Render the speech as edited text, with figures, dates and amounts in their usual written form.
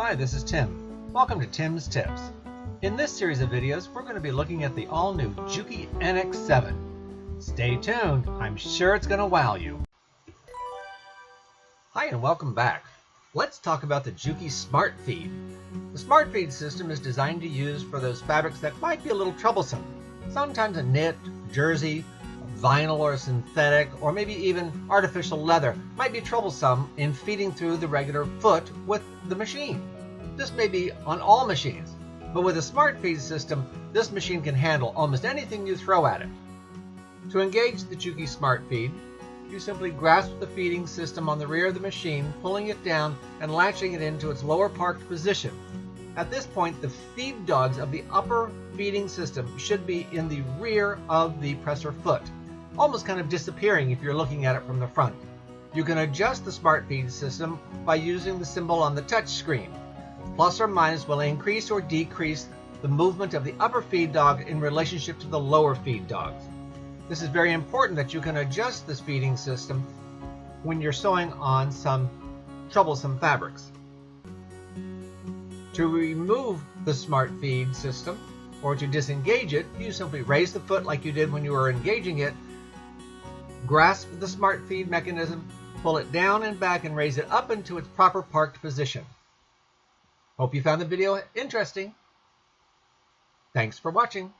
Hi, this is Tim. Welcome to Tim's Tips. In this series of videos, we're going to be looking at the all-new JUKI NX7. Stay tuned, I'm sure it's going to wow you. Hi and welcome back. Let's talk about the JUKI Smart Feed. The Smart Feed system is designed to use for those fabrics that might be a little troublesome. Sometimes a knit, jersey, vinyl or synthetic, or maybe even artificial leather might be troublesome in feeding through the regular foot with the machine. This may be on all machines, but with a Smart Feed system, this machine can handle almost anything you throw at it. To engage the JUKI Smart Feed, you simply grasp the feeding system on the rear of the machine, pulling it down and latching it into its lower parked position. At this point, the feed dogs of the upper feeding system should be in the rear of the presser foot, almost kind of disappearing if you're looking at it from the front. You can adjust the Smart Feed system by using the symbol on the touch screen. Plus or minus will increase or decrease the movement of the upper feed dog in relationship to the lower feed dogs. This is very important that you can adjust this feeding system when you're sewing on some troublesome fabrics. To remove the Smart Feed system or to disengage it, you simply raise the foot like you did when you were engaging it, grasp the Smart Feed mechanism, pull it down and back and raise it up into its proper parked position. Hope you found the video interesting. Thanks for watching.